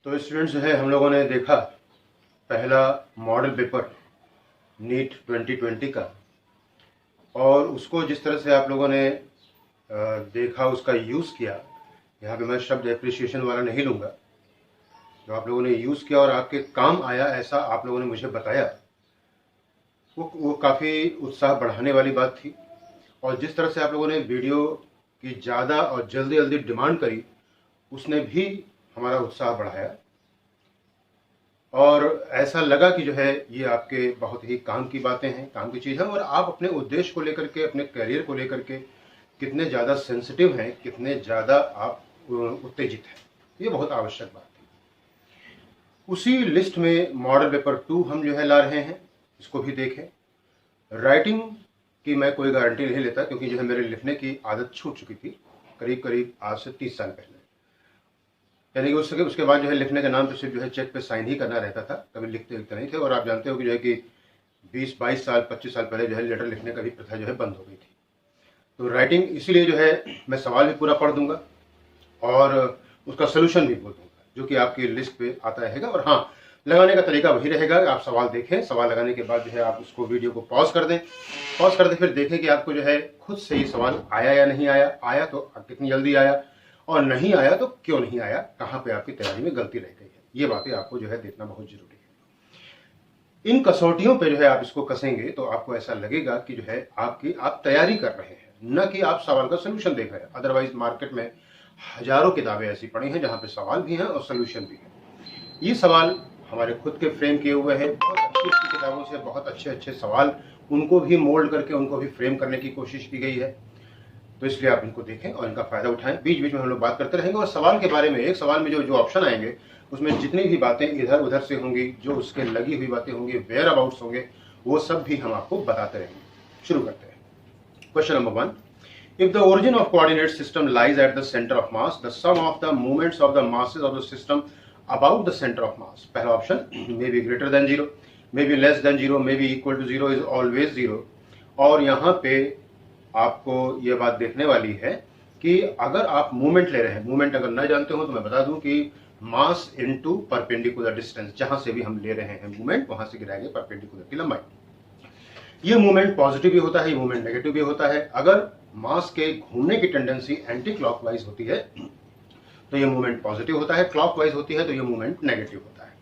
तो स्टूडेंट्स जो है हम लोगों ने देखा पहला मॉडल पेपर नीट 2020 का, और उसको जिस तरह से आप लोगों ने देखा, उसका यूज़ किया। यहाँ पे मैं शब्द एप्रिसिएशन वाला नहीं लूँगा। जो आप लोगों ने यूज़ किया और आपके काम आया, ऐसा आप लोगों ने मुझे बताया, वो काफ़ी उत्साह बढ़ाने वाली बात थी। और जिस तरह से आप लोगों ने वीडियो की ज़्यादा और जल्दी जल्दी डिमांड करी, उसने भी हमारा उत्साह बढ़ाया। और ऐसा लगा कि जो है ये आपके बहुत ही काम की बातें हैं, काम की चीज़ है, और आप अपने उद्देश्य को लेकर के, अपने करियर को लेकर के कितने ज़्यादा सेंसिटिव हैं, कितने ज़्यादा आप उत्तेजित हैं, ये बहुत आवश्यक बात थी। उसी लिस्ट में मॉडल पेपर 2 हम जो है ला रहे हैं, इसको भी देखें। राइटिंग की मैं कोई गारंटी नहीं लेता, क्योंकि जो है मेरे लिखने की आदत छूट चुकी थी करीब करीब आज से 30 साल पहले। यानी कि उसके बाद जो है लिखने के नाम पे सिर्फ जो है चेक पे साइन ही करना रहता था, कभी लिखते नहीं थे। और आप जानते हो कि जो है कि 20-22 साल 25 साल पहले जो है लेटर लिखने का भी प्रथा जो है बंद हो गई थी। तो राइटिंग इसीलिए जो है मैं सवाल भी पूरा पढ़ दूंगा और उसका सोल्यूशन भी बोल दूंगा, जो कि आपकी लिस्ट पे आता रहेगा। और हाँ, लगाने का तरीका वही रहेगा, आप सवाल देखें, सवाल लगाने के बाद जो है आप उसको वीडियो को पॉज कर दें, फिर देखें कि आपको जो है खुद से ही सवाल आया या नहीं आया, आया तो कितनी जल्दी आया, और नहीं आया तो क्यों नहीं आया, कहाँ पे आपकी तैयारी में गलती रह गई है। ये बातें आपको जो है देखना बहुत जरूरी है। इन कसौटियों पे जो है आप इसको कसेंगे तो आपको ऐसा लगेगा कि जो है आप तैयारी कर रहे हैं, न कि आप सवाल का सोल्यूशन देख रहे हैं। अदरवाइज मार्केट में हजारों किताबें ऐसी पड़ी हैं जहाँ पे सवाल भी हैं और सोल्यूशन भी है। ये सवाल हमारे खुद के फ्रेम किए हुए हैं, बहुत अच्छी अच्छी किताबों से बहुत अच्छे सवाल, उनको भी मोल्ड करके उनको भी फ्रेम करने की कोशिश की गई है। तो इसलिए आप इनको देखें और इनका फायदा उठाएं। बीच बीच में हम लोग बात करते रहेंगे, और सवाल के बारे में, एक सवाल में जो ऑप्शन आएंगे उसमें जितनी भी बातें इधर उधर से होंगी, जो उसके लगी हुई बातें होंगी, वेयर अबाउट्स होंगे, वो सब भी हम आपको बताते रहेंगे। शुरू करते हैं। Question number 1, if the origin of coordinate system lies at the centre of mass, the sum of the movements of the masses of the system about the centre of mass. पहला option, may be greater than 0, may be less than 0, may be equal to 0, is always 0। और यहाँ पे आपको ये बात देखने वाली है कि अगर आप मूवमेंट ले रहे हैं, मूवमेंट अगर न जानते हो तो मैं बता दूं कि मास इनटू परपेंडिकुलर डिस्टेंस, जहां से भी हम ले रहे हैं मूवमेंट, वहां से गिराएंगे परपेंडिकुलर की लंबाई। ये मूवमेंट पॉजिटिव भी होता है, ये मूवमेंट नेगेटिव भी होता है। अगर मास के घूमने की टेंडेंसी एंटी क्लॉकवाइज होती है तो ये मूवमेंट पॉजिटिव होता है, क्लॉकवाइज होती है तो ये मूवमेंट नेगेटिव होता है।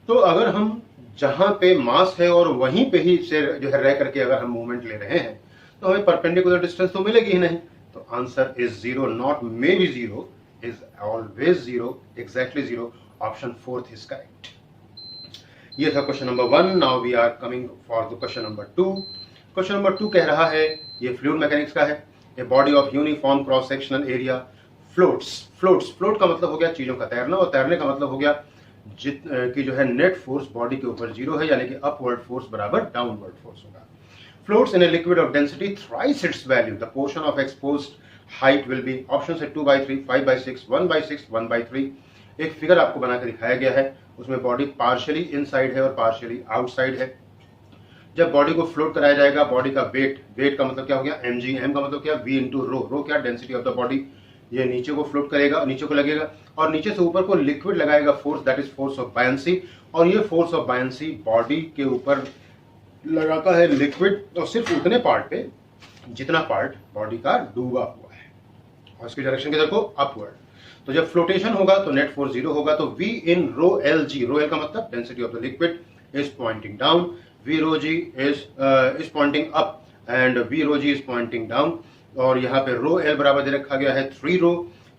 तो अगर हम जहां पे मास है और वहीं पे ही से जो है रह करके अगर हम मूवमेंट ले रहे हैं तो हमें परपेंडिकुलर डिस्टेंस तो मिलेगी ही नहीं। तो answer is 0, not may be 0, is always 0, exactly 0। Option 4 is correct. ये था question number 1। Now we are coming for the question number 2। Question number 2 कह रहा है, ये फ्लूइड मैकेनिक्स का है। A body of uniform cross sectional area floats. Float का मतलब हो गया चीजों का तैरना, और तैरने का मतलब हो गया कि जो है नेट फोर्स बॉडी के ऊपर 0 है, यानी कि अपवर्ड फोर्स बराबर डाउनवर्ड फोर्स होगा। Floats in a liquid of density thrice its value. The portion of exposed height will be, options है 2/3, 5/6, 1/6, 1/3। एक फिगर आपको बना के दिखाया गया है, उसमें बॉडी पार्शियली इनसाइड है और पार्शियली आउटसाइड है। जब बॉडी को फ्लोट कराया जाएगा, बॉडी का वेट का मतलब क्या हो गया, mg, m का मतलब क्या, v इंटू रो क्या, डेंसिटी ऑफ द बॉडी। ये नीचे को फ्लोट करेगा, नीचे को लगेगा, और नीचे से ऊपर को लिक्विड लगाएगा force, that is force of buoyancy. और ये फोर्स ऑफ बायंसी बॉडी के ऊपर लगाता है लिक्विड, और सिर्फ उतने पार्ट पे जितना पार्ट बॉडी का डूबा हुआ है, और इसकी डायरेक्शन किधर को, अपवर्ड। तो जब फ्लोटेशन होगा तो नेट फोर्स 0 होगा। तो V in rho l g, rho l का मतलब density of the liquid, is pointing down, V rho g is pointing up, and V rho g is pointing down. और यहाँ पे रो एल बराबर दे रखा गया है 3 रो।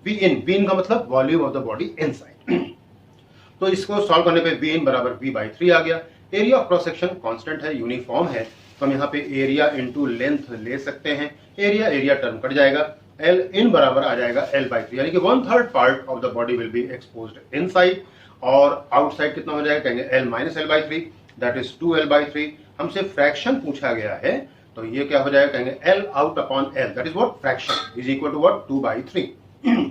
V इन का मतलब volume of the body inside. तो इसको सॉल्व करने पे V इन बराबर V/3 आ गया। Area of cross section constant है, यूनिफॉर्म है, तो हम यहाँ पे एरिया इनटू लेंथ ले सकते हैं। एरिया टर्म कट जाएगा, एल इन बराबर आ जाएगा L/3, यानी कि 1/3 part of the body will be exposed inside, और आउटसाइड कितना हो जाएगा, कहेंगे L - L/3, that is 2L/3। हमसे फ्रैक्शन पूछा गया है, तो ये क्या हो जाएगा, कहेंगे L out upon L, that is what, fraction is equal to what, 2/3।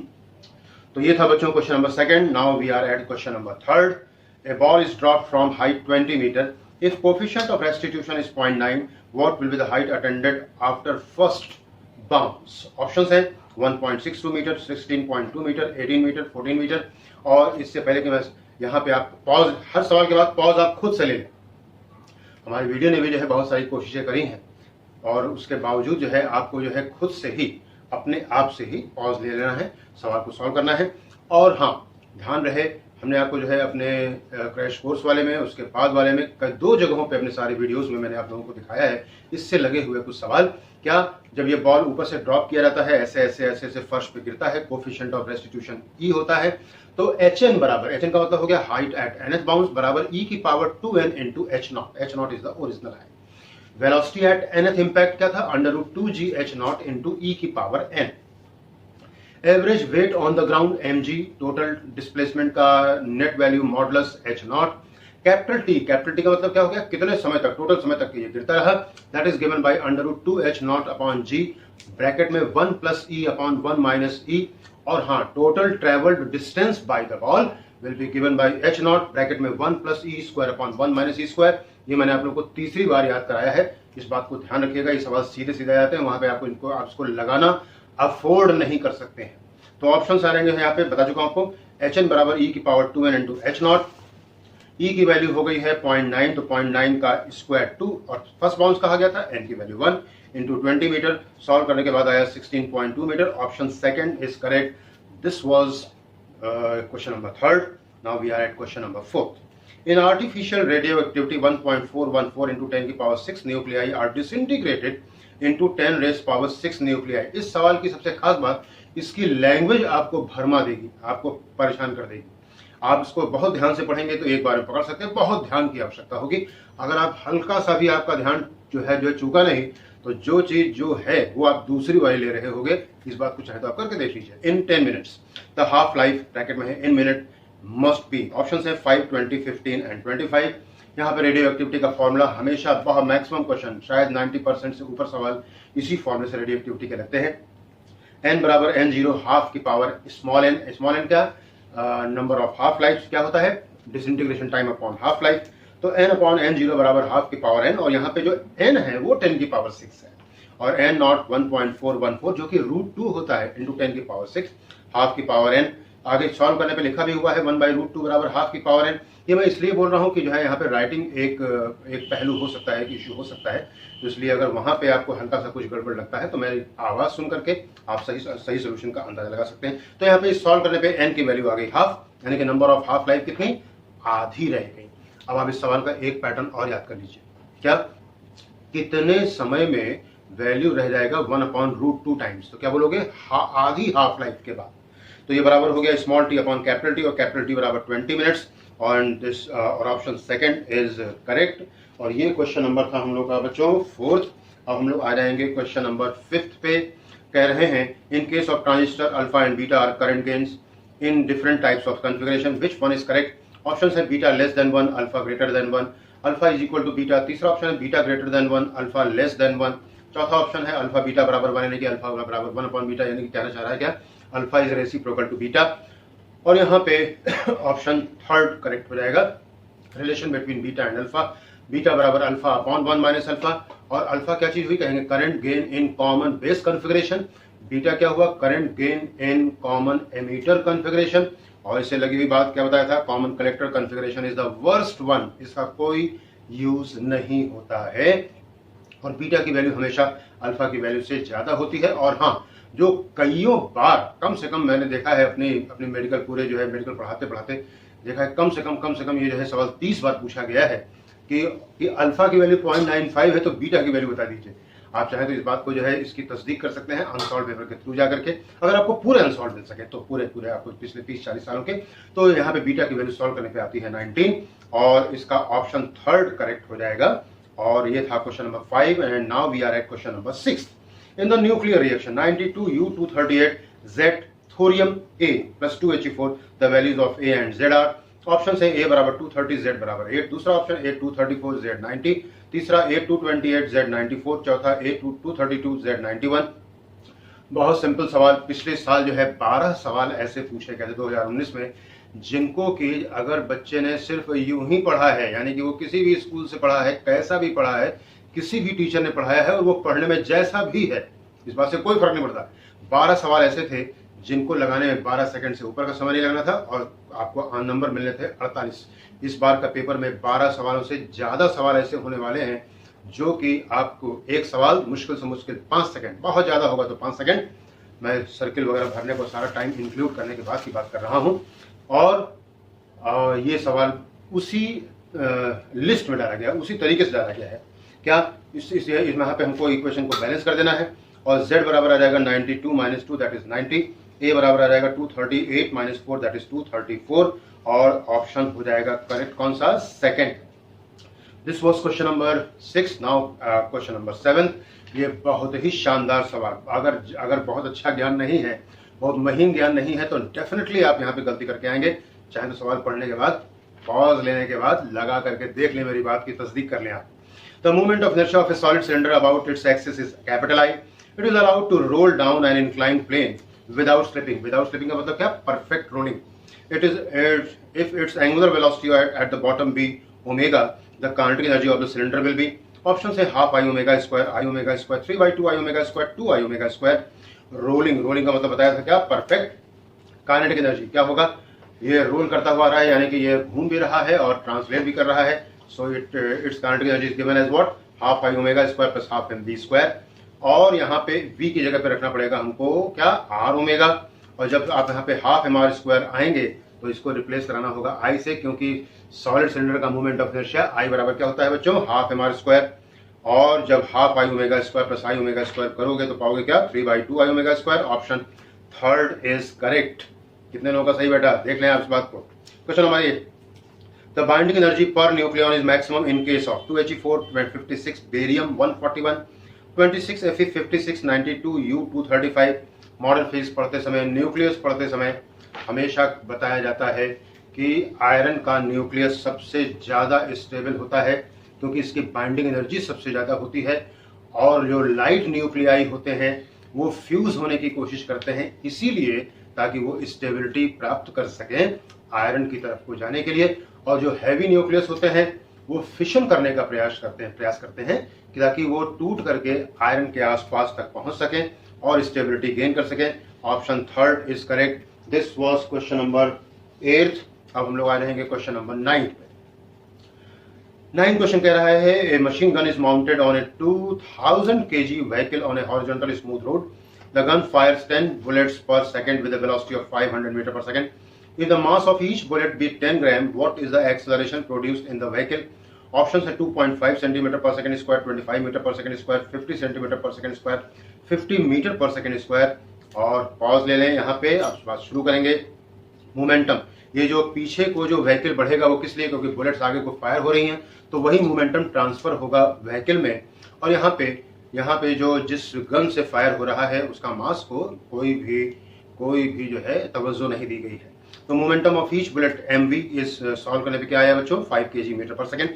तो ये था बच्चों question number 2। Now we are at question number 3। A ball is dropped from height 20 meter If coefficient of restitution is 0.9, what will be the height attained after first bounce? Options हैं 1.62 metre, 16.2 metre, 18 metre, 14 metre. और इससे पहले कि मैं यहाँ पे आप pause, हर सवाल के बाद पॉज आप खुद से ले लें। हमारी वीडियो ने भी जो है बहुत सारी कोशिशें करी हैं और उसके बावजूद जो है आपको जो है खुद से ही अपने आप से ही पॉज ले लेना है, सवाल को सॉल्व करना है। और हाँ, ध्यान रहे, हमने आपको जो है अपने क्रैश कोर्स वाले में, उसके बाद वाले में, कई 2 जगहों पे अपने सारे वीडियोस में मैंने आप लोगों को दिखाया है इससे लगे हुए कुछ सवाल। क्या जब ये बॉल ऊपर से ड्रॉप किया जाता है, ऐसे ऐसे ऐसे ऐसे फर्श पे गिरता है, कोफिशिएंट ऑफ रेस्टिट्यूशन ई होता है, तो HN बराबर, HN का मतलब हो गया हाइट एट nth बाउंस, बराबर e की power 2n into h0। h0 is the original height. Velocity at nth impact क्या था, √2g h0 इंटू e की power n। Average weight on the ground mg, total displacement का net value modulus h0। Capital T का मतलब क्या हो गया, कितने समय तक, टोटल समय तक ये गिरता रहा, that is given by √2h0 upon g, bracket में 1 plus e upon 1 minus e। और हाँ, total travelled distance by the ball will be given bye h0, bracket में 1 plus e square upon 1 minus e square. ये मैंने आप लोगों को तीसरी बार याद कराया है, इस बात को ध्यान रखिएगा। ये सवाल सीधे सीधे आते हैं, वहां पे आपको इसको लगाना अफोर्ड नहीं कर सकते हैं। तो ऑप्शन आ रहेंगे यहाँ पे, बता चुका हूं आपको, HN बराबर e की power 2n into h0। e की वैल्यू हो गई है 0.9, तो 0.9 का स्क्वायर 2, और फर्स्ट बाउंस कहा गया था, n की वैल्यू 1 इंटू 20 मीटर। सॉल्व करने के बाद आया 16.2 metre. Option second is correct. This was question number 3rd। Now we are at question number 4th। In artificial radioactivity, 1.414 into 10 की power 6 nuclei are disintegrated into 10 raised power 6 nuclei. इस सवाल की सबसे खास बात, इसकी लैंग्वेज आपको भरमा देगी, आपको परेशान कर देगी। आप इसको बहुत ध्यान से पढ़ेंगे तो एक बार में पकड़ सकते हैं, बहुत ध्यान की आवश्यकता होगी। अगर आप हल्का सा भी आपका ध्यान जो चूका नहीं, तो जो चीज जो है वो आप दूसरी वाली ले रहे होगे। इस बात को चाहे तो आप करके देख लीजिए। इन 10 minutes the half life, bracket में है इन मिनट, मस्ट बी। ऑप्शन है 5, 20, 15 एंड 25। यहाँ पे रेडियो एक्टिविटी का फॉर्मूला हमेशा बहुत मैक्सिमम क्वेश्चन, शायद 90% से ऊपर सवाल इसी फॉर्मूले से रेडियो एक्टिविटी के लगते हैं। n बराबर n0 हाफ की power small n। Small n क्या, नंबर ऑफ हाफ लाइफ क्या होता है, disintegration time upon half life. तो n अपॉन n0 बराबर हाफ की पावर n, और यहाँ पे जो n है वो 10 की पावर 6 है, और n नॉट 1.414 जो कि √2 होता है इंटू 10 की पावर 6 हाफ की पावर n। आगे सॉल्व करने पे लिखा भी हुआ है 1/√2 बराबर हाफ की पावर n। ये मैं इसलिए बोल रहा हूँ कि जो है यहाँ पे राइटिंग एक पहलू हो सकता है, एक इश्यू हो सकता है, तो इसलिए अगर वहां पे आपको हल्का सा कुछ गड़बड़ लगता है तो मेरी आवाज सुन करके आप सही सोल्यूशन का अंदाजा लगा सकते हैं। तो यहाँ पे सॉल्व करने पे n की वैल्यू आ गई हाफ, यानी कि नंबर ऑफ हाफ लाइफ कितनी, आधी रह गई। अब आप इस सवाल का एक पैटर्न और याद कर लीजिए, क्या, कितने समय में वैल्यू रह जाएगा 1/√2 टाइम्स, तो क्या बोलोगे, आधी हाफ लाइफ के बाद। तो ये बराबर हो गया small T upon capital T, और कैपिटल टी बराबर 20 मिनट्स, और ऑप्शन सेकंड इज करेक्ट। और ये क्वेश्चन नंबर था हम लोग का बच्चों 4th। अब हम लोग आ जाएंगे क्वेश्चन नंबर 5th पे। कह रहे हैं, in case of transistor alpha and beta are current gains in different types of configuration, which one is correct. Option है beta less than 1, alpha greater than 1, alpha is equal to beta. तीसरा option है beta greater than 1, alpha less than 1। चौथा option है alpha beta बराबर 1, यानी कि alpha बराबर 1 upon beta, यानी कि कहना चाह रहा है क्या, alpha is reciprocal to beta. और यहाँ पे ऑप्शन 3rd करेक्ट हो जाएगा, relation between beta and alpha, beta बराबर अल्फा अपॉन 1 माइनस अल्फा। और अल्फा क्या चीज हुई, कहेंगे current gain in common base configuration. Beta क्या हुआ, current gain in common emitter configuration. और इससे लगी हुई बात क्या बताया था, common collector configuration is the worst one, इसका कोई यूज नहीं होता है। और बीटा की वैल्यू हमेशा अल्फा की वैल्यू से ज्यादा होती है। और हाँ, जो कईयों बार, कम से कम मैंने देखा है अपने मेडिकल, पूरे जो है मेडिकल पढ़ाते पढ़ाते देखा है, कम से कम ये जो है सवाल 30 बार पूछा गया है कि अल्फा की वैल्यू 0.95 है तो बीटा की वैल्यू बता दीजिए। आप चाहें तो इस बात को जो है इसकी तस्दीक कर सकते हैं अनसॉल्व पेपर के थ्रू जाकर के। अगर आपको पूरे अनसॉल्व मिल सके तो पूरे आपको पिछले 30-40 सालों के, तो यहाँ पे बीटा की वैल्यू सॉल्व करने पे आती है 19, और इसका ऑप्शन 3rd करेक्ट हो जाएगा। और ये था question number 5, and now we are at question number 6। In the nuclear reaction 92U238 Z thorium A plus 2He4, the values of A and Z are। Option है A बराबर 230, Z बराबर 8, दूसरा option A 234, Z 90, तीसरा A 228, Z 94, चौथा A 232, Z 91। बहुत simple सवाल, पिछले साल जो है 12 सवाल ऐसे पूछे गए थे 2019 में, जिनको कि अगर बच्चे ने सिर्फ यूं ही पढ़ा है, यानी कि वो किसी भी स्कूल से पढ़ा है, कैसा भी पढ़ा है, किसी भी टीचर ने पढ़ाया है और वो पढ़ने में जैसा भी है, इस बात से कोई फर्क नहीं पड़ता। 12 सवाल ऐसे थे जिनको लगाने में 12 सेकंड से ऊपर का समय नहीं लगना था और आपको नंबर मिलने थे 48। इस बार का पेपर में 12 सवालों से ज़्यादा सवाल ऐसे होने वाले हैं जो कि आपको एक सवाल मुश्किल से मुश्किल 5 सेकंड, बहुत ज़्यादा होगा तो 5 सेकंड, मैं सर्किल वगैरह भरने को सारा टाइम इंक्लूड करने के बाद की बात कर रहा हूँ। और ये सवाल उसी लिस्ट में डाला गया, उसी तरीके से डाला गया है। क्या यहाँ पे हमको इक्वेशन को बैलेंस कर देना है और z बराबर आ जाएगा 92 माइनस 2 दैट इज 90, a बराबर आ जाएगा 238 माइनस 4 दैट इज 234 और ऑप्शन हो जाएगा करेक्ट कौन सा, second. This was question number 6। Now question number 7। ये बहुत ही शानदार सवाल, अगर बहुत अच्छा ज्ञान नहीं है, बहुत महीन ज्ञान नहीं है तो डेफिनेटली आप यहाँ पे गलती करके आएंगे। चाहे तो सवाल पढ़ने के बाद, पॉज लेने के बाद लगा करके देख लें, मेरी बात की तस्दीक कर लें आप। The movement of inertia of a solid cylinder about its axis is capital I. It is allowed to roll down an inclined plane without slipping. Without slipping का मतलब क्या? Perfect rolling. It is if its angular velocity at the bottom be omega, the kinetic energy of the cylinder will be. Options है half I omega square, 3 by 2 I omega square, 2 I omega square. Rolling का मतलब बताया था क्या? Perfect kinetic energy क्या होगा? ये role करता हुआ आ रहा है, यानी कि ये घूम भी रहा है और ट्रांसलेट भी कर रहा है। So its kinetic energy is given as what? Half I omega square plus half mv square। और यहाँ पे v की जगह पे रखना पड़ेगा हमको क्या? r omega. और जब आप यहाँ पे हाफ एम आर स्क्वायर आएंगे तो इसको रिप्लेस कराना होगा i से, क्योंकि सॉलिड सिलेंडर का मूवमेंट ऑफ इनर्शिया i बराबर क्या होता है बच्चों? Half m r square. और जब half I omega square plus I omega square करोगे तो पाओगे क्या? 3 by 2 I omega square. Option third is correct. कितने लोगों का सही बेटा? देख लें आप इस बात को। Question number 8। The binding energy per nucleon is maximum in case of 2He4 56, barium 141, 26 Fe 56, 92 U 235। Modern physics पढ़ते समय, न्यूक्लियस पढ़ते समय हमेशा बताया जाता है कि आयरन का न्यूक्लियस सबसे ज़्यादा स्टेबल होता है क्योंकि इसकी बाइंडिंग एनर्जी सबसे ज़्यादा होती है, और जो लाइट न्यूक्लियाई होते हैं वो फ्यूज होने की कोशिश करते हैं, इसीलिए ताकि वो स्टेबिलिटी प्राप्त कर सकें आयरन की तरफ को जाने के लिए। और जो हैवी न्यूक्लियस होते हैं वो फिशन करने का प्रयास करते हैं कि ताकि वो टूट करके आयरन के आसपास तक पहुंच सकें और स्टेबिलिटी गेन कर सकें। Option third is correct. This was question number 8। अब हम लोग आ रहेंगे क्वेश्चन नंबर 9 पे। 9 क्वेश्चन कह रहा है a machine gun is mounted on a 2000 kg vehicle on a horizontal smooth road. The gun fires 10 bullets per second with a velocity of 500 meter per second. If the mass of each bullet be 10 gram, what is the acceleration produced in the vehicle? Options है 2.5 centimeter per second square, 25 meter per second square, 50 centimeter per second square, 50 meter per second square। और pause ले लें यहाँ पे, अब बात शुरू करेंगे। मोमेंटम, ये जो पीछे को जो व्हीकल बढ़ेगा वो किस लिए? क्योंकि बुलेट्स आगे को फायर हो रही हैं, तो वही मोमेंटम ट्रांसफर होगा व्हीकल में। और यहाँ पे जो जिस गन से फायर हो रहा है उसका मास को कोई भी जो है तवज्जो नहीं दी गई है। तो momentum of each bullet mv इस सॉल्व करने पे क्या आया बच्चों? 5 kg मीटर पर second.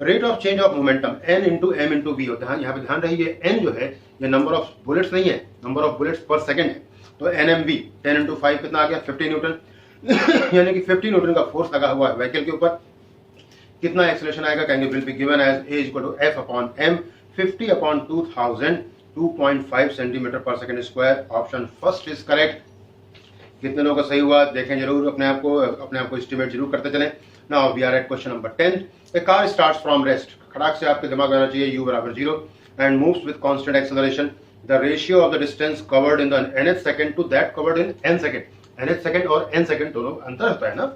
Rate of change of momentum n into m into v होता है। यहाँ पे ध्यान रहिए n जो है ये नंबर ऑफ बुलेट्स नहीं है, नंबर ऑफ बुलेट्स पर सेकंड है। तो nmv 10 इंटू 5 कितना आ गया? 50 न्यूटन यानी कि 50 न्यूटन का फोर्स लगा हुआ है व्हीकल के ऊपर। कितना एक्सेलरेशन आएगा? कहेंगे will be given as a equal to f upon m 50 upon 2000 2.5 centimetre पर second square. Option first is correct. कितने लोगों का सही हुआ देखें जरूर, अपने आप को एस्टिमेट जरूर करते चलें। Now we are at question number 10। A car starts from rest. खड़ाक से आपके दिमाग में आना चाहिए u बराबर 0 and moves with constant acceleration. The ratio of the distance covered in the nth second to that covered in n second. nth second और n second दोनों अंतर होता है ना।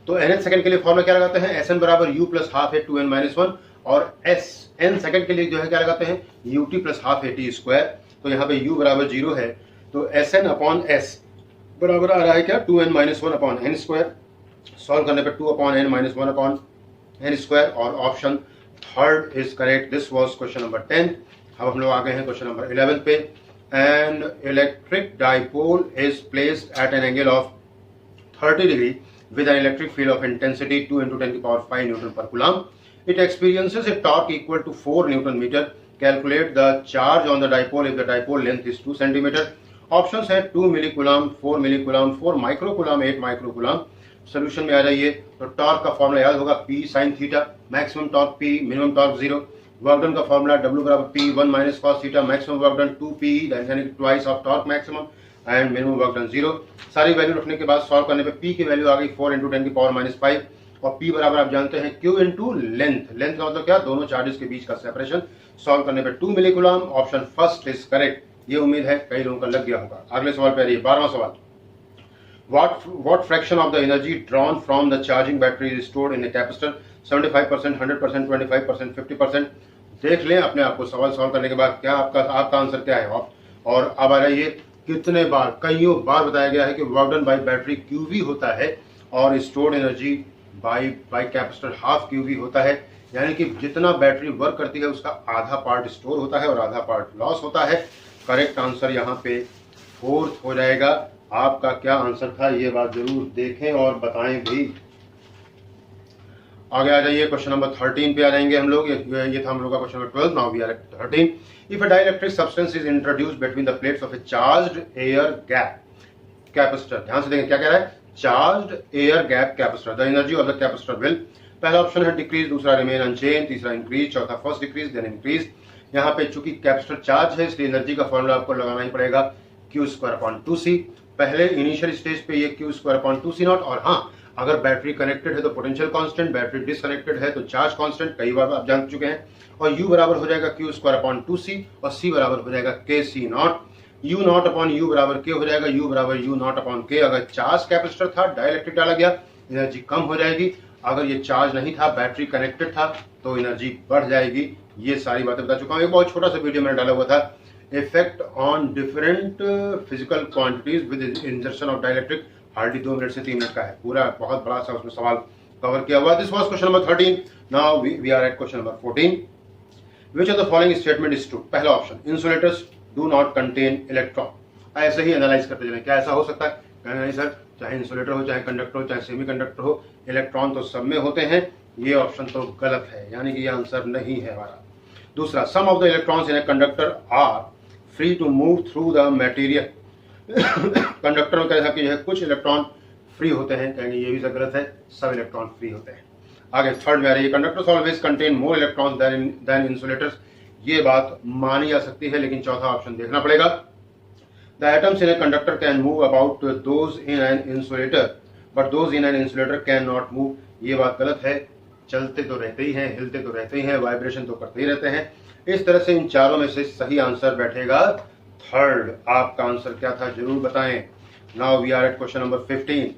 तो nth सेकंड के लिए फॉर्मूला क्या लगाते हैं? Sn बराबर u प्लस हाफ है 2n माइनस 1, और n सेकंड के लिए जो है क्या लगाते हैं? ut प्लस हाफ है t स्क्वायर। तो यहाँ पे u बराबर 0 है तो Sn अपॉन s बराबर आ रहा है क्या? 2n minus 1 upon n square. Solve करने पे 2 upon n minus 1 upon n square, और option third is correct. This was question number 10। अब हम लोग आ गए हैं क्वेश्चन नंबर 11 पे। An electric dipole is placed at an angle of 30 degree with an electric field of intensity 2 × 10⁵ Newton per coulomb. It experiences a torque equal to 4 Newton meter. Calculate the charge on the dipole if the dipole length is 2 centimeter. Options है 2 millicoulomb, 4 millicoulomb, 4 microcoulomb, 8 microcoulomb. Solution में आ जाइए तो torque का formula याद होगा P sin theta, maximum torque P, minimum torque 0। Work done का formula W बराबर P 1 minus cos theta, maximum work done 2P यानी twice of torque maximum and minimum work done 0। सारी वैल्यू रखने के बाद सॉल्व करने पे P की वैल्यू आ गई 4 × 10⁻⁵ और P बराबर आप जानते हैं Q × लेंथ। लेंथ का मतलब क्या, दोनों चार्जेस के बीच का सेपरेशन। सॉल्व करने पे 2 millicoulomb, option first is correct. ये उम्मीद है कई लोगों का लग गया होगा। अगले सवाल पे आ रही 12वां सवाल। What fraction of the energy drawn from the charging battery is stored in a capacitor? 75%, 100%, 25%, 50%। देख लें अपने आप को सवाल सॉल्व करने के बाद क्या आपका आंसर क्या है। और अब आ रही है कितने बार, कईयों बार बताया गया है कि work done by battery QV होता है और stored energy by capacitor half QV होता है। यानी कि जितना बैटरी वर्क करती है उसका आधा पार्ट स्टोर होता है और आधा पार्ट लॉस होता है। करेक्ट आंसर यहाँ पे 4th हो जाएगा। आपका क्या आंसर था ये बात जरूर देखें और बताएं भी। आगे आ जाइए क्वेश्चन नंबर 13 पे आ जाएंगे हम लोग। ये था हम लोग का question number 12। Now we are at 13। If a dielectric substance is introduced between the plates of a charged air gap capacitor. ध्यान से देखें क्या कह रहा है, charged air gap capacitor, the energy of the capacitor will. पहला option है decrease, दूसरा रिमेन अनचेंज, तीसरा इंक्रीज, चौथा फर्स्ट डिक्रीज देन इंक्रीज। यहाँ पे चूंकि कैपेसिटर चार्ज है इसलिए एनर्जी का फॉर्मूला आपको लगाना ही पड़ेगा Q²/2C। पहले इनिशियल स्टेज पे ये Q²/2C0। और हाँ, अगर बैटरी कनेक्टेड है तो पोटेंशियल कांस्टेंट, बैटरी डिसकनेक्टेड है तो चार्ज कांस्टेंट, कई बार आप जान चुके हैं। और U बराबर हो जाएगा Q²/2C और C बराबर हो जाएगा KC0। U0/U बराबर K हो जाएगा, U बराबर U0/K। अगर चार्ज कैपेसिटर था, डाइलेक्ट्रिक डाला गया, एनर्जी कम हो जाएगी। अगर ये चार्ज नहीं था, बैटरी कनेक्टेड था तो एनर्जी बढ़ जाएगी। ये सारी बातें बता चुका हूँ। एक बहुत छोटा सा वीडियो मैंने डाला हुआ था, effect on different physical quantities with इंजर्शन of dielectric, hardly 2 minute से 3 मिनट का है पूरा, बहुत बड़ा सा उसमें सवाल कवर किया हुआ। This was question number 13। Now we are at question number 14। Which of the following statement is true? पहला option, insulators do not contain electron. ऐसे ही एनालाइज करते चलें, क्या ऐसा हो सकता है? कहना नहीं सर, चाहे इंसुलेटर हो, चाहे कंडक्टर हो, चाहे सेमीकंडक्टर हो, इलेक्ट्रॉन तो सब में होते हैं। ये ऑप्शन तो गलत है, यानी कि ये आंसर नहीं है हमारा। दूसरा, some of the electrons in a conductor are free to move through the material. Conductor में कह सकते हैं कुछ इलेक्ट्रॉन फ्री होते हैं, कहेंगे ये भी गलत है, सब इलेक्ट्रॉन फ्री होते हैं। आगे थर्ड में आ रही है, conductors always contain more electrons than insulators. ये बात मानी जा सकती है, लेकिन चौथा ऑप्शन देखना पड़ेगा। The atoms in a conductor can move about those in an insulator but those in an insulator can not move. ये बात गलत है, चलते तो रहते ही हैं, हिलते तो रहते ही हैं, वाइब्रेशन तो करते ही रहते हैं। इस तरह से इन चारों में से सही आंसर बैठेगा थर्ड। आपका आंसर क्या था जरूर बताएं। Now we are at question number 15।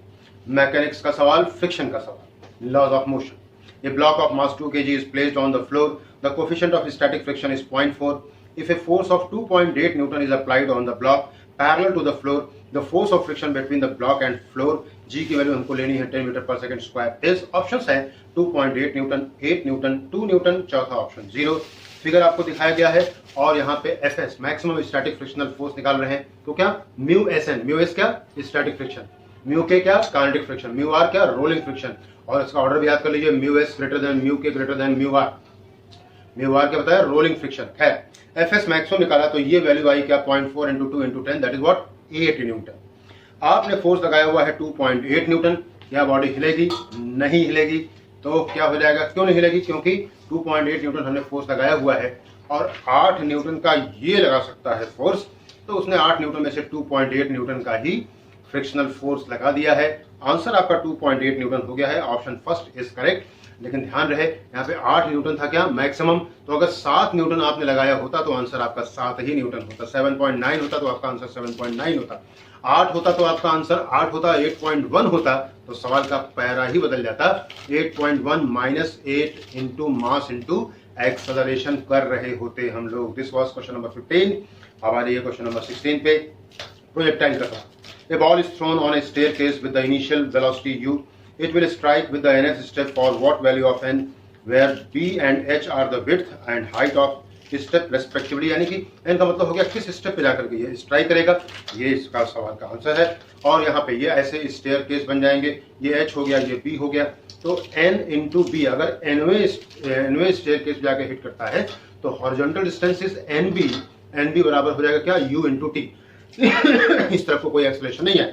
Mechanics का सवाल, फ्रिक्शन का सवाल, laws of motion. A block of mass 2 kg is placed on the floor. The coefficient of static friction is 0.4. If a force of 2.8 Newton is applied on the block parallel to the floor, the force of friction between the block and floor, G की value हमको लेनी है 10 metre पर second square. इस options हैं 2.8 newton, 8 newton, 2 newton, चौथा option 0। Figure आपको दिखाया गया है और यहाँ पे Fs maximum static frictional force निकाल रहे हैं। तो क्या म्यू एस क्या स्टैटिक फ्रिक्शन, म्यू के क्या काइनेटिक फ्रिक्शन, म्यू आर क्या रोलिंग फ्रिक्शन। और इसका ऑर्डर भी याद कर लीजिए, mu s greater than mu k greater than mu r. Mu r क्या बताया, रोलिंग फ्रिक्शन। खैर एफ एस मैक्सिमम निकाला तो ये वैल्यू आई क्या 0.4 × 2 × 10 दैट इज व्हाट 8 न्यूटन। आपने फोर्स लगाया हुआ है 2.8 न्यूटन। क्या बॉडी हिलेगी? नहीं हिलेगी। तो क्या हो जाएगा, क्यों नहीं हिलेगी? क्योंकि 2.8 न्यूटन हमने फोर्स लगाया हुआ है और 8 न्यूटन का ये लगा सकता है फोर्स, तो उसने 8 न्यूटन में से 2.8 न्यूटन का ही फ्रिक्शनल फोर्स लगा दिया है। आंसर आपका 2.8 न्यूटन हो गया है, ऑप्शन फर्स्ट इज करेक्ट। लेकिन ध्यान रहे यहाँ पे 8 न्यूटन था क्या मैक्सिमम, तो अगर 7 न्यूटन आपने लगाया होता तो आंसर आपका 7 ही न्यूटन होता। 7.9 होता तो आपका आंसर 7.9 होता। 8 होता तो आपका आंसर 8 होता, 8.1 होता तो सवाल का पैरा ही बदल जाता। 8.1 minus 8 into mass into acceleration कर रहे होते हम लोग। This was question number 15। अब आ रही है क्वेश्चन नंबर 16 पे, प्रोजेक्टाइल का सवाल। A ball is thrown on a staircase with the initial velocity u. It will strike with the nth step for what value of n, where b and h are the width and height of step respectively। यानी कि n का मतलब हो गया किस step पे जाकर के ये स्ट्राइक करेगा, ये इसका सवाल का आंसर है। और यहाँ पे ये ऐसे स्टेयरकेस बन जाएंगे, ये h हो गया, ये b हो गया, तो n इंटू बी। अगर nवे स्टेयरकेस जाके हिट करता है तो हॉरिजॉन्टल डिस्टेंस इज nb बराबर हो जाएगा क्या u इंटू टी। इस तरफ को कोई एक्सप्लेनेशन नहीं है।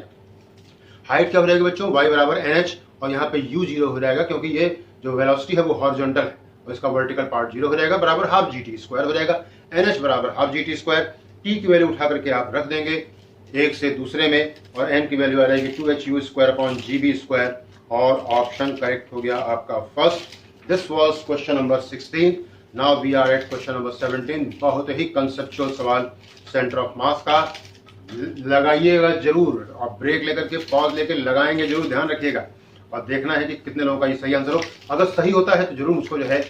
हाइट क्या हो जाएगी बच्चों, y बराबर nh और यहाँ पे u 0 हो जाएगा क्योंकि ये जो वेलोसिटी है वो हॉरिजॉन्टल है और इसका वर्टिकल पार्ट 0 हो जाएगा, बराबर हाफ जी टी स्क्वायर हो जाएगा। NH बराबर half G T square. T की वैल्यू उठा करके आप रख देंगे एक से दूसरे में और n की वैल्यू आ जाएगी 2HU square upon GB square और ऑप्शन करेक्ट हो गया आपका first. This was question number 16। Now we are at question number 17। बहुत ही कंसेप्चुअल सवाल सेंटर ऑफ मास का, लगाइएगा जरूर। आप ब्रेक लेकर के पॉज लेकर लगाएंगे जरूर, ध्यान रखिएगा और देखना है कि कितने लोगों का ये सही आंसर हो। अगर सही होता है तो जरूर मुझको जो है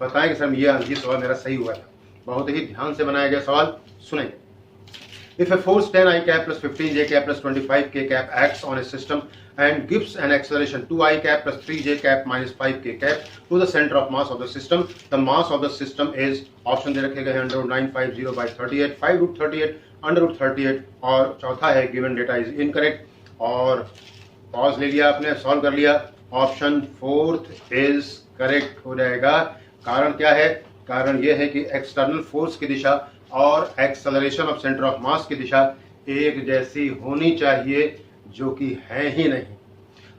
बताएं कि सर ये सवाल मेरा सही हुआ था। बहुत ही ध्यान से बनाया गया सवाल, सुनेंगे। If a force 10 I cap plus 15 J cap plus 25 K cap acts on a system and gives an acceleration 2 I cap plus 3 J cap minus 5 K cap to the center of mass of the system, the mass of the system is, option दे रखे गए हैं under 950 by 38, 5 root 38, under root 38 और चौथा है given data is incorrect। और pause ले लिया आपने, सॉल्व कर लिया, ऑप्शन फोर्थ इज करेक्ट हो जाएगा। कारण क्या है? कारण यह है कि एक्सटर्नल फोर्स की दिशा और एक्सेलरेशन ऑफ सेंटर ऑफ मास की दिशा एक जैसी होनी चाहिए, जो कि है ही नहीं।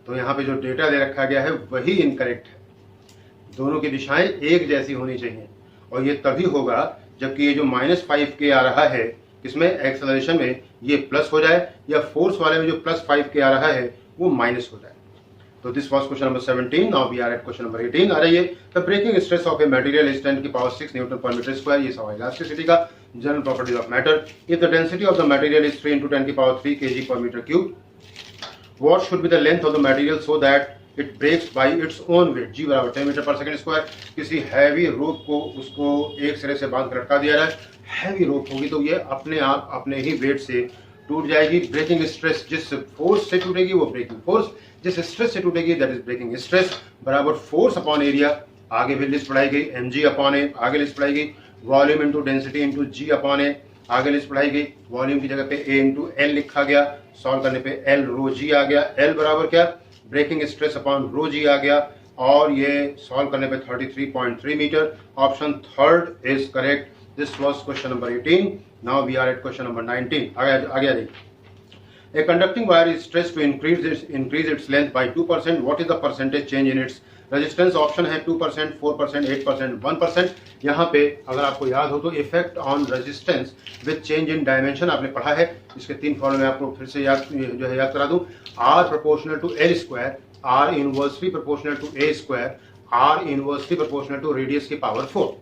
तो यहाँ पे जो डेटा दे रखा गया है वही इनकरेक्ट है। दोनों की दिशाएं एक जैसी होनी चाहिए और ये तभी होगा जबकि ये जो -5K आ रहा है इसमें एक्सेलरेशन में ये प्लस हो जाए या फोर्स वाले में जो +5K आ रहा है वो माइनस हो जाए। तो this was question number 17। Now we are at question number 18। आ रही है the breaking stress of a material is 10 की पावर 6 न्यूटन पर मीटर स्क्वायर। ये सवाल इलास्टिसिटी का, general properties of matter. If the density of the material is 3 × 10 की power 3 kg पर metre cube, what should be the length of the material so that it breaks by its own weight. G बराबर 10 metre पर second square. किसी heavy rope को उसको एक सिरे से बांध कर लटका दिया जाए, हैवी रोप होगी तो ये अपने आप अपने ही वेट से टूट जाएगी। ब्रेकिंग स्ट्रेस जिस फोर्स से टूटेगी वो ब्रेकिंग फोर्स, जिस स्ट्रेस से टूटेगी दैट इज ब्रेकिंग स्ट्रेस, बराबर फोर्स अपॉन एरिया, आगे भी लिस्ट पढ़ाई गई, mg अपॉन ए, आगे लिस्ट पढ़ाई गई, वॉल्यूम इंटू डेंसिटी इंटू जी अपॉन ए, आगे लिस्ट पढ़ाई गई, वॉल्यूम की जगह पे a इंटू एल लिखा गया, सॉल्व करने पे एल रो जी आ गया, एल बराबर क्या breaking stress upon rho g आ गया और ये सॉल्व करने पे 33.3 metre. Option third is correct. This was question number 18। Now we are at question number 19। आगे आ जाइए। A conducting wire is stressed to increase its length by 2%. What is the percentage change in its resistance? Option है 2%, 4%, 8%, 1%। यहाँ पे अगर आपको याद हो तो effect on resistance with change in dimension आपने पढ़ा है। इसके 3 फॉर्मूले आपको फिर से याद करा दूं। R proportional to L square, R inversely proportional to A square, R inversely proportional to radius की पावर 4।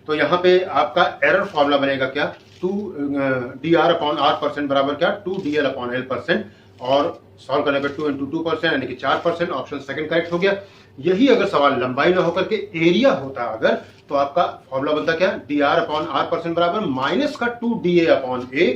तो यहाँ पे आपका एरर फॉर्मूला बनेगा क्या, 2dr अपॉन r परसेंट बराबर क्या 2dl अपॉन l परसेंट और सॉल्व करने पे 2 × 2% यानी कि 4%। ऑप्शन सेकंड करेक्ट हो गया। यही अगर सवाल लंबाई ना होकर के एरिया होता अगर तो आपका फॉर्मूला बनता क्या dr अपॉन r परसेंट बराबर माइनस का 2da अपॉन a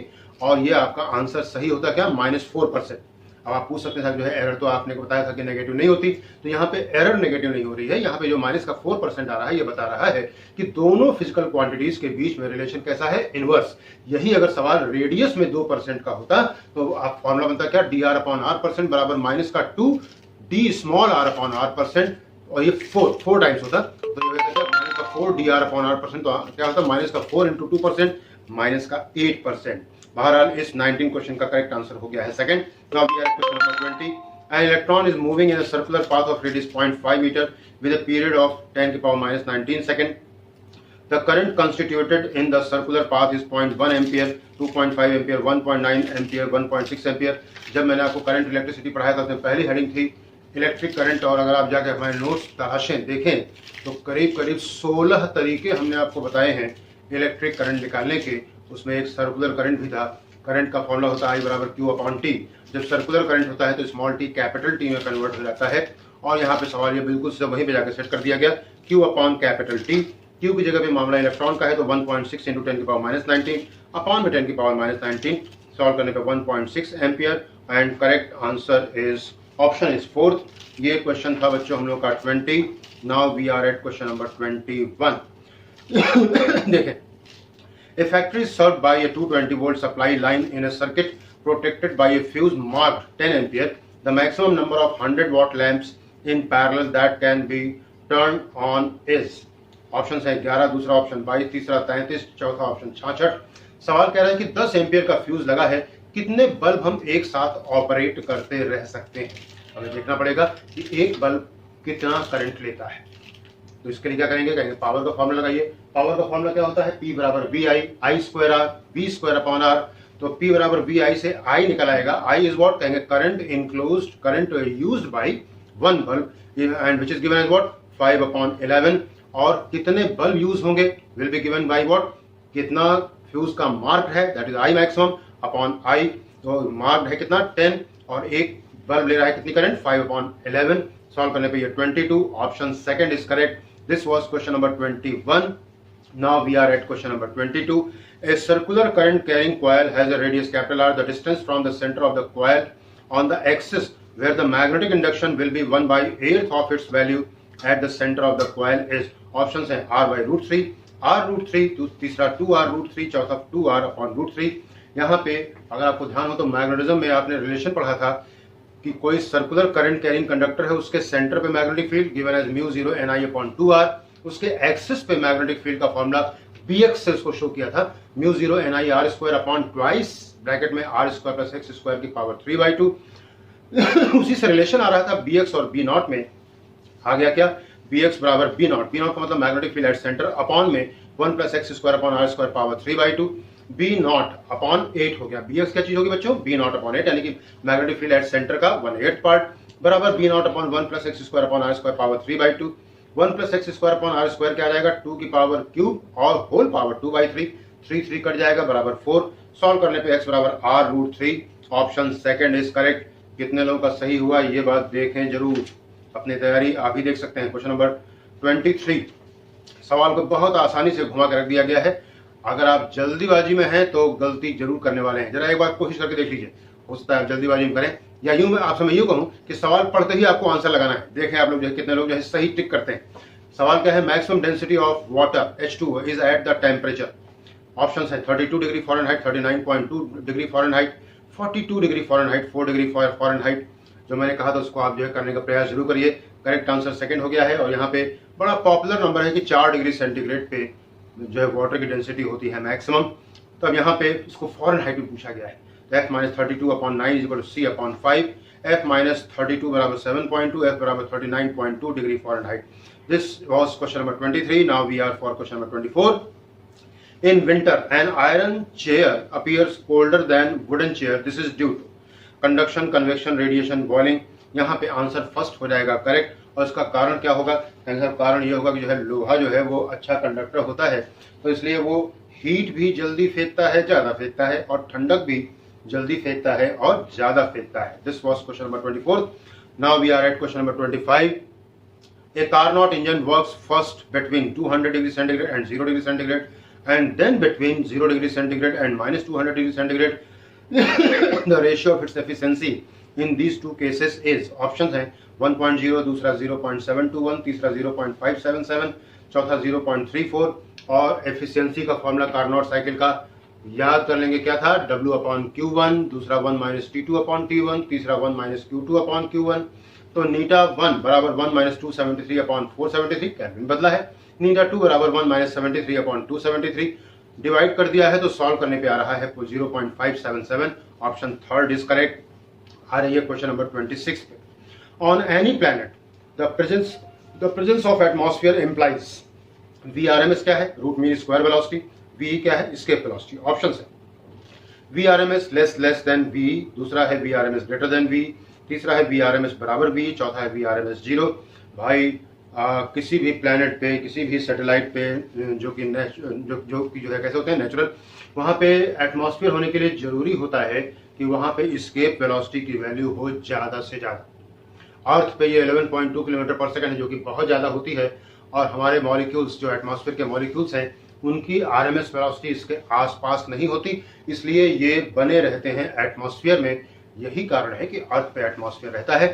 और ये आपका आंसर सही होता क्या -4%। अब आप पूछ सकते हैं जो है एरर तो आपने बताया था कि नेगेटिव नहीं होती, तो यहाँ पे एरर नेगेटिव नहीं हो रही है। यहाँ पे जो -4% आ रहा है ये बता रहा है कि दोनों फिजिकल क्वांटिटीज के बीच में रिलेशन कैसा है, इनवर्स। यही अगर सवाल रेडियस में 2% का होता तो आप फॉर्मूला बनता क्या dr अपॉन r परसेंट बराबर माइनस का 2d small r upon r percent और ये 4 टाइम्स होता तो ये होता -4dr अपॉन r परसेंट। तो क्या होता -4 × 2% -8%। बहरहाल इस 19 क्वेश्चन का करेक्ट आंसर हो गया है second. Now we are question number 20। An electron is moving in a circular path of radius 0.5 meter with a period of 10 to the power -19 second. The current constituted in the circular path is 0.1 ampere, 2.5 ampere, 1.9 ampere, 1.6 ampere। जब मैंने आपको current electricity पढ़ाया था उसमें पहली heading थी electric current और अगर आप जाके हमारे नोट्स तलाशें देखें तो करीब 16 तरीके हमने आपको बताए हैं इलेक्ट्रिक करंट निकालने के। उसमें एक सर्कुलर करंट भी था। करंट का फॉर्मूला होता है I बराबर Q अपॉन T। जब सर्कुलर करंट होता है तो स्मॉल t कैपिटल T में कन्वर्ट हो जाता है और यहाँ पे सवाल ये बिल्कुल से वहीं पे जाकर सेट कर दिया गया Q upon capital T। Q की जगह पे मामला इलेक्ट्रॉन का है तो 1.6 × 10 to the power -19 अपॉन में 10 to the power -19 सॉल्व करने पे 1.6 ampere and correct answer is option is fourth. ये क्वेश्चन था बच्चों हम लोग का 20। Now we are at question number 21। देखें, a factory is served by a 220 volt supply line in a circuit protected by a fuse marked 10 ampere. The maximum number of 100 watt lamps in parallel that can be turned on is। Option है 11, दूसरा option 22, तीसरा 33, चौथा option 66। सवाल कह रहा है कि 10 ampere का फ्यूज लगा है, कितने बल्ब हम एक साथ ऑपरेट करते रह सकते हैं। हमें देखना पड़ेगा कि एक बल्ब कितना करंट लेता है। तो इसके लिए क्या करेंगे, कहेंगे पावर का फॉर्मूला लगाइए। पावर का फॉर्मूला क्या होता है, P बराबर V I, I square R, V square upon R. तो P बराबर बी आई से I निकल आएगा। I इज व्हाट, कहेंगे current enclosed, current used by one bulb and which is given as what 5/11। और कितने बल्ब यूज होंगे will be given by what, कितना फ्यूज का मार्क है that is I maximum upon I। तो mark है कितना 10 और एक बल्ब ले रहा है कितनी करंट 5/11। सॉल्व करने पे ये 22, option second is correct. This was question number 21. Now we are at question number 22. A circular current carrying coil has a radius capital R. The distance from the center of the coil on the axis where the magnetic induction will be 1/8 of its value at the center of the coil is, options हैं R/√3, R√3, तीसरा 2R√3, चौथा 2R upon √3। यहाँ पे अगर आपको ध्यान हो तो मैग्नेटिज्म में आपने रिलेशन पढ़ा था कि कोई सर्कुलर करंट कैरिंग कंडक्टर है, उसके सेंटर पे magnetic field given as μ0 Ni/2R, उसके एक्सिस पे मैग्नेटिक फील्ड का फॉर्मूला Bx से उसको शो किया था μ0 Ni/r² अपॉन ट्वाइस ब्रैकेट में r² प्लस x² की पावर 3/2। उसी से रिलेशन आ रहा था Bx और B0 में। आ गया क्या, Bx बराबर B0, B0 का मतलब magnetic field at centre upon में 1 plus x² upon r² power 3/2, B0 upon 8 हो गया। Bx क्या चीज होगी बच्चों, B0 अपॉन 8, यानी कि मैग्नेटिक फील्ड एट सेंटर का 1/8 पार्ट बराबर B0 upon 1 plus x² upon r² power 3/2। 1 plus x² upon r² क्या आ जाएगा 2 की पावर क्यूब और होल पावर 2/3, 3 कट जाएगा बराबर 4। सॉल्व करने पे x बराबर R√3, option second is correct. कितने लोगों का सही हुआ ये बात देखें जरूर, अपनी तैयारी आप ही देख सकते हैं। क्वेश्चन नंबर 23, सवाल को बहुत आसानी से घुमा कर रख दिया गया है। अगर आप जल्दीबाजी में हैं तो गलती जरूर करने वाले हैं, जरा एक बार कोशिश करके देख लीजिए, हो सकता है आप जल्दीबाजी में करें, या यूं मैं आपसे मैं यूं कहूं कि सवाल पढ़ते ही आपको आंसर लगाना है। देखें आप लोग जो कितने लोग जो है सही टिक करते हैं। सवाल क्या है, maximum density of water H2O is at the temperature, option है 32 degree Fahrenheit, 39.2 degree Fahrenheit, 42 degree Fahrenheit, 4 degree Fahrenheit. जो मैंने कहा था उसको आप जो है करने का प्रयास जरूर करिए। करेक्ट आंसर सेकंड हो गया है। और यहाँ पे बड़ा पॉपुलर नंबर है कि 4 डिग्री सेंटीग्रेड पे जो है वाटर की डेंसिटी होती है मैक्सिमम। तो अब यहाँ पे इसको फ़ारेनहाइट में पूछा गया है। तो F-32 upon 9 is C upon 5, F-32 बराबर 7.2, F बराबर 39.2 degree Fahrenheit. This was question number 23। Now we are for question number 24। In winter, an iron chair appears colder than wooden chair. This is due to conduction, convection, radiation, boiling. यहाँ पे answer first हो जाएगा correct. और इसका कारण क्या होगा, कारण ये होगा कि जो है लोहा जो है वो अच्छा कंडक्टर होता है, तो इसलिए वो हीट भी जल्दी फेंकता है, ज्यादा फेंकता है, और ठंडक भी जल्दी फेंकता है और ज्यादा फेंकता है। This was question number 24। Now we are at question number 25। A Carnot engine works first between 200 degree centigrade and 0 degree centigrade, and then between 0 degree centigrade and minus 200 degree centigrade. The ratio of its efficiency in these two cases is, options हैं 1.0, दूसरा 0.721, तीसरा 0.577, चौथा 0.34। और efficiency का formula Carnot cycle का याद कर लेंगे, क्या था W अपॉन Q1, दूसरा 1 माइनस T2 अपॉन T1, तीसरा 1 माइनस Q2 अपॉन Q1। तो नीटा 1 बराबर 1 माइनस 273 अपॉन 473, केल्विन बदला है। नीटा 2 बराबर 1 माइनस 73 अपॉन 273, डिवाइड कर दिया है तो सॉल्व करने पे आ रहा है 0.577, ऑप्शन थर्ड इज करेक्ट। आ रही है क्वेश्चन नंबर 26 पे। On any planet the presence of atmosphere implies VRMS क्या है, root mean square velocity, VE क्या है, एस्केप वेलोसिटी। ऑप्शन है VRMS लेस देन VE, दूसरा है VRMS ग्रेटर देन VE, तीसरा है VRMS बराबर VE, चौथा है VRMS 0। भाई किसी भी प्लैनेट पे, किसी भी सैटेलाइट पे जो कि जो है कैसे होते हैं नेचुरल, वहाँ पे एटमॉस्फेयर होने के लिए जरूरी होता है कि वहाँ पे एस्केप वेलोसिटी की वैल्यू हो ज़्यादा से ज़्यादा। अर्थ पे ये 11.2 किलोमीटर पर सेकंड है, जो कि बहुत ज़्यादा होती है। और हमारे मॉलिक्यूल्स जो एटमॉस्फेयर के मॉलिक्यूल्स हैं उनकी RMS वेलोसिटी इसके आसपास नहीं होती, इसलिए ये बने रहते हैं एटमॉस्फेयर में। यही कारण है कि अर्थ पे एटमॉस्फेयर रहता है।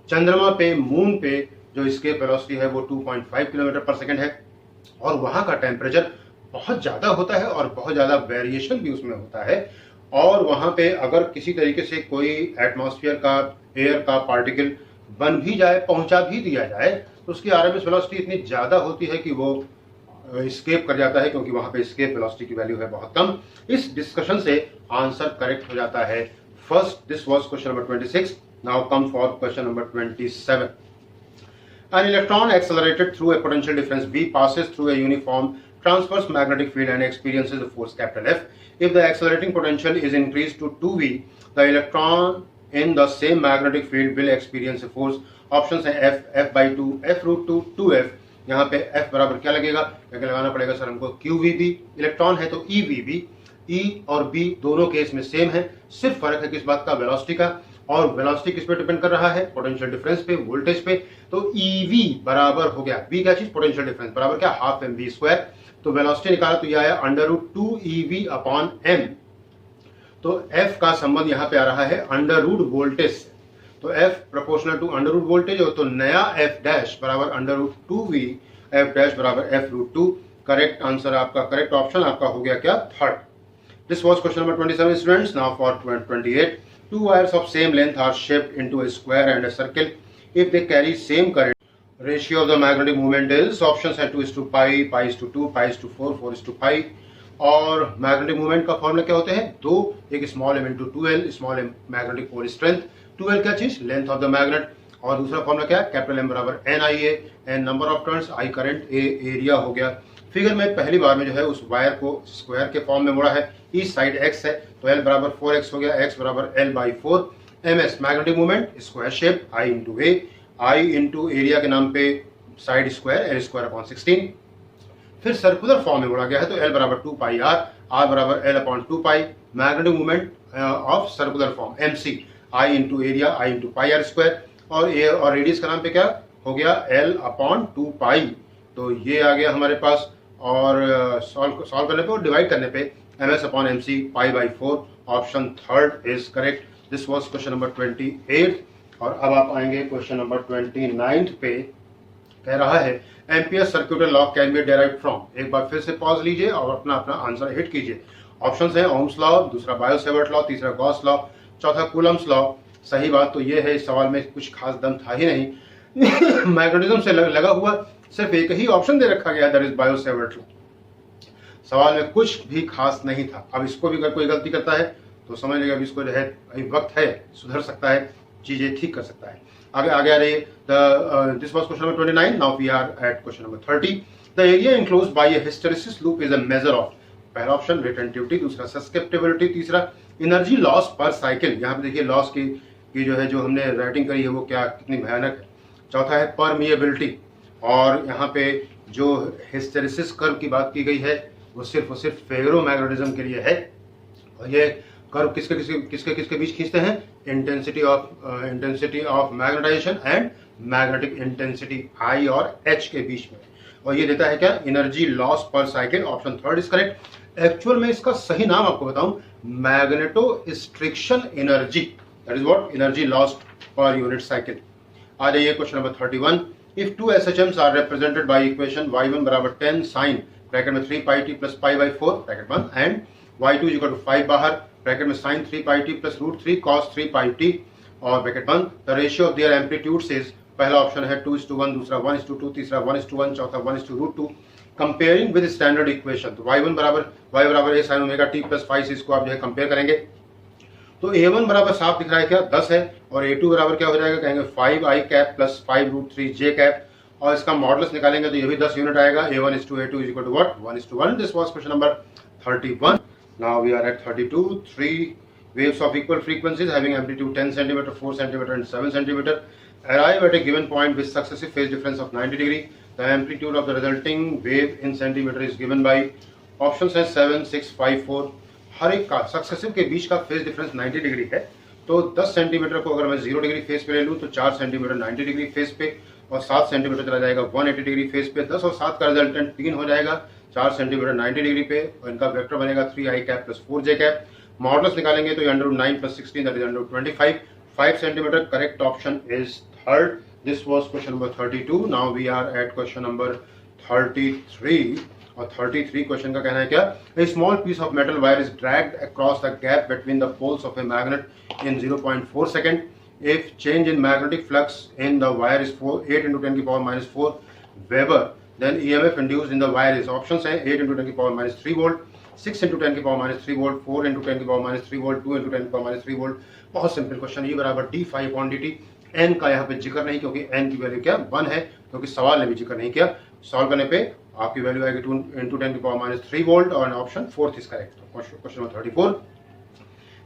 चंद्रमा पे, मून पे जो एस्केप वेलोसिटी है वो 2.5 किलोमीटर पर सेकंड है, और वहाँ का टेम्परेचर बहुत ज़्यादा होता है और बहुत ज़्यादा वेरिएशन भी उसमें होता है। और वहाँ पे अगर किसी तरीके से कोई एटमॉस्फेयर का एयर का पार्टिकल बन भी जाए, पहुँचा भी दिया जाए, तो उसकी RMS वेलोसिटी इतनी ज़्यादा होती है कि वो एस्केप कर जाता है, क्योंकि वहाँ पे एस्केप वेलोसिटी की वैल्यू है बहुत कम। इस डिस्कशन से आंसर करेक्ट हो जाता है first. This was question number 26। Now come for question number 27. An electron accelerated through a potential difference V passes through a uniform transverse magnetic field and experiences a force capital F. If the accelerating potential is increased to 2V, the electron in the same magnetic field will experience a force. Options हैं F, F by 2, F root 2, 2F. यहाँ पे F बराबर क्या लगेगा? क्या लगाना पड़ेगा sir हमको? QVB. इलेक्ट्रॉन है तो EVB. E और B दोनों केस में सेम है, सिर्फ फर्क है किस बात का? वेलोसिटी का। और वेलोसिटी किस पे डिपेंड कर रहा है? पोटेंशियल डिफरेंस पे, वोल्टेज पे। तो EV बराबर हो गया, V क्या चीज? पोटेंशियल डिफरेंस बराबर क्या? Half mv square. तो वेलोसिटी निकाला तो ये आया √2 EV m। तो F का संबंध यहाँ पे आ रहा है √ वोल्टेज से। तो F प्रोपोर्शनल टू √ वोल्टेज हो, तो नया F डैश बराबर √2V, F डैश बराबर F√2। करेक्ट आंसर आपका, करेक्ट ऑप्शन आपका हो गया क्या? Third. This was question number 27, students. Now for 28. Two wires of same length are shaped into a square and a circle. If they carry same current, ratio of the magnetic moment is, options है 2:pi, pi:2, pi:4, 4:pi. और magnetic movement का formula क्या होते हैं? दो, एक small m into 2l, small m magnetic pole strength, 2l क्या चीज? Length of the magnet. और दूसरा फॉर्मूला क्या है? कैपिटल M बराबर NIA, n number of turns, I current, A area हो गया। फिगर में पहली बार में जो है उस वायर को स्क्वायर के फॉर्म में मोड़ा है, ईच साइड x है, तो L बराबर 4x हो गया, x बराबर L by 4। ms magnetic movement square shape, I into A, I into area के नाम पे side square, L square upon 16। फिर सर्कुलर फॉर्म में मोड़ा गया है, तो L बराबर 2 r, r बराबर L upon 2 pi. Magnetic movement of circular form MC, I into area, I into pi r square. और ए और रेडियस का नाम पे क्या हो गया? L अपॉन 2 पाई। तो ये आ गया हमारे पास। और सॉल्व करने पे और डिवाइड करने पे ms upon MC, pi by 4। Option third is correct. This was question number 28। और अब आप आएंगे क्वेश्चन नंबर 29 पे। कह रहा है ampere सर्क्यूटल law can be derived from. एक बार फिर से पॉज लीजिए और अपना अपना आंसर हिट कीजिए। ऑप्शंस हैं ओम्स लॉ, दूसरा बायो-सेवर्ट लॉ, तीसरा गॉस लॉ, चौथा कूलम्स लॉ। सही बात तो ये है, इस सवाल में कुछ खास दम था ही नहीं। मैग्नेटिज्म से लगा हुआ सिर्फ एक ही ऑप्शन दे रखा गया, दैट इज बायो-सेवर्ट लॉ। सवाल में कुछ भी खास नहीं था। अब इसको भी अगर कोई गलती करता है तो समझ लीजिए अब इसको जो है अभी वक्त है, सुधर सकता है, चीजें ठीक कर सकता है। आगे आगे आ रही है। This was question number 29। Now we are at question number 30। The area enclosed by a hysteresis loop is a measure of. पहला ऑप्शन रिटेंटिविटी, दूसरा सस्केप्टिबिलिटी, तीसरा एनर्जी लॉस पर साइकिल। यहाँ पे देखिए लॉस की जो है जो हमने राइटिंग करी है वो क्या कितनी भयानक है। चौथा है परमिएबिलिटी। और यहाँ पे जो हिस्टेरेसिस कर्व की बात की गई है वो सिर्फ फेरोमैग्नेटिज्म के लिए है। और ये कर्व किसके किसके किसके बीच खींचते हैं? Intensity of magnetization and magnetic intensity I और H के बीच में। और ये देता है क्या? Energy loss per cycle. Option third is correct. Actual में इसका सही नाम आपको बताऊं, magnetostriction energy, that is what, energy loss per unit cycle. आ जाइए question number 31। If two SHMs are represented by equation y1 बराबर 10 sin ब्रैकेट में 3 pi t plus pi by 4 bracket बंद एंड y2 इक्वल टू 5 बाहर bracket में sin 3 pi t plus √3 cos 3 pi T और bracket बंद। The ratio of their amplitudes is, पहला option है 2:1, दूसरा 1:2, तीसरा 1:1, चौथा 1:√2। कंपेयरिंग विद स्टैंडर्ड इक्वेशन, तो y1 बराबर y बराबर a sin omega t plus 5 इसको आप जो है कंपेयर करेंगे तो a1 बराबर साफ दिख रहा है क्या? 10 है। और a2 बराबर क्या हो जाएगा? कहेंगे 5i cap plus 5√3j cap. और इसका मॉडुलस निकालेंगे तो ये भी 10 यूनिट आएगा। a1:a2 is equal to what? 1:1। This was question number 31। Now we are at 32। 3 waves of equal frequencies having amplitude 10 cm, 4 cm and 7 cm arrive at a given point with successive phase difference of 90 degree. The amplitude of the resulting wave in centimeter is given by, options है 7, 6, 5, 4। हर एक का successive के बीच का phase difference 90 degree है। तो 10 centimetre को अगर मैं 0 डिग्री फेज पे ले लूँ तो 4 सेंटीमीटर 90 डिग्री फेज पे और 7 सेंटीमीटर चला जाएगा 180 डिग्री फेज पे। 10 और 7 का रिजल्टेंट 3 हो जाएगा, 4 सेंटीमीटर 90 डिग्री पे और इनका वेक्टर बनेगा 3i cap plus 4j cap. Modulus निकालेंगे तो √9 plus 16 that is √25। 5 centimetre. Correct option is third. This was question number 32। Now we are at question number 33। और 33 क्वेश्चन का कहना है क्या? A small piece of metal wire is dragged across the gap between the poles of a magnet in 0.4 second. If change in magnetic flux in the wire is 8 into 10 की power minus 4 Weber, then EMF induced in the wire is, options है 8 into 10 की power minus 3 volt, 6 into 10 की power minus 3 volt, 4 into 10 की power minus 3 volt, 2 into 10 की power minus 3 volt. बहुत simple question, ये बराबर d5/dt। n का यहाँ पे जिक्र नहीं, क्योंकि n की वैल्यू क्या 1 है, क्योंकि सवाल ने भी जिक्र नहीं किया। सॉल्व करने पे आपकी वैल्यू आएगी 2 इंटू 10 की पावर माइनस 3 वोल्ट और option 4 is correct. Question number 34,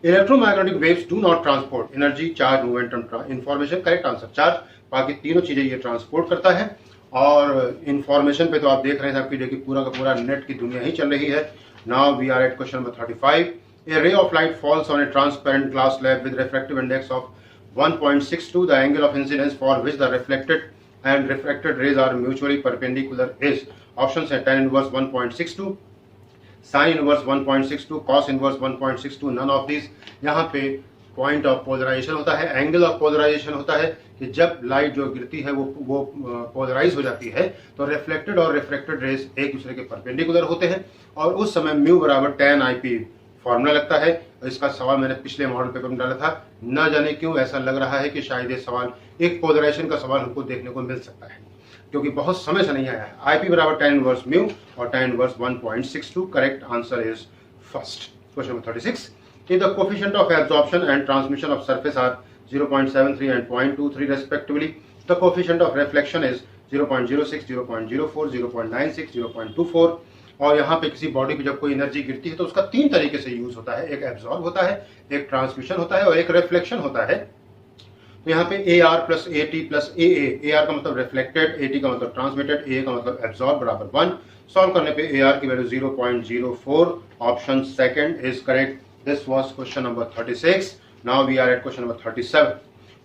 electromagnetic waves do not transport energy, charge, movement, information. Correct answer charge. बाकी तीनों चीजें ये ट्रांसपोर्ट करता है। और इंफॉर्मेशन पे तो आप देख रहे हैं आपकी देखिए पूरा का पूरा नेट की दुनिया ही चल रही है। Now we are at question number 35। A ray of light falls on a transparent glass slab with refractive index of 1.62. The angle of incidence for which the reflected and refracted rays are mutually perpendicular is, options है tan inverse 1.62, sin inverse 1.62, cos inverse 1.62, none of these। यहाँ पे point of polarisation होता है, angle of polarisation होता है कि जब light जो गिरती है वो पोलराइज हो जाती है तो रिफ्लेक्टेड और रिफ्रैक्टेड रेज एक दूसरे के परपेंडिकुलर होते हैं और उस समय म्यू बराबर tan IP फॉर्मूला लगता है। इसका सवाल मैंने पिछले मॉडल पेपर में डाला था, न जाने क्यों ऐसा लग रहा है कि शायद ये सवाल एक पोलराइजेशन का सवाल हमको देखने को मिल सकता है, क्योंकि बहुत समय से नहीं आया है। IP बराबर tan इनवर्स म्यू और tan inverse 1.62। Correct answer is first. Question number 36, if the coefficient of absorption and transmission of surface are 0.73 and 0.23 respectively, the coefficient of reflection is 0.06, 0.04, 0.96, 0.24। और यहाँ पे किसी बॉडी पे जब कोई एनर्जी गिरती है तो उसका तीन तरीके से यूज होता है, एक एब्जॉर्ब होता है, एक ट्रांसमिशन होता है और एक रिफ्लेक्शन होता है। तो यहाँ पे AR plus AT plus AA, AR का मतलब रिफ्लेक्टेड, AT का मतलब ट्रांसमिटेड, AA का मतलब एब्जॉर्ब बराबर 1। सॉल्व करने पे AR की value 0.04, option second is correct. This was question number 36। Now we are at question number 37।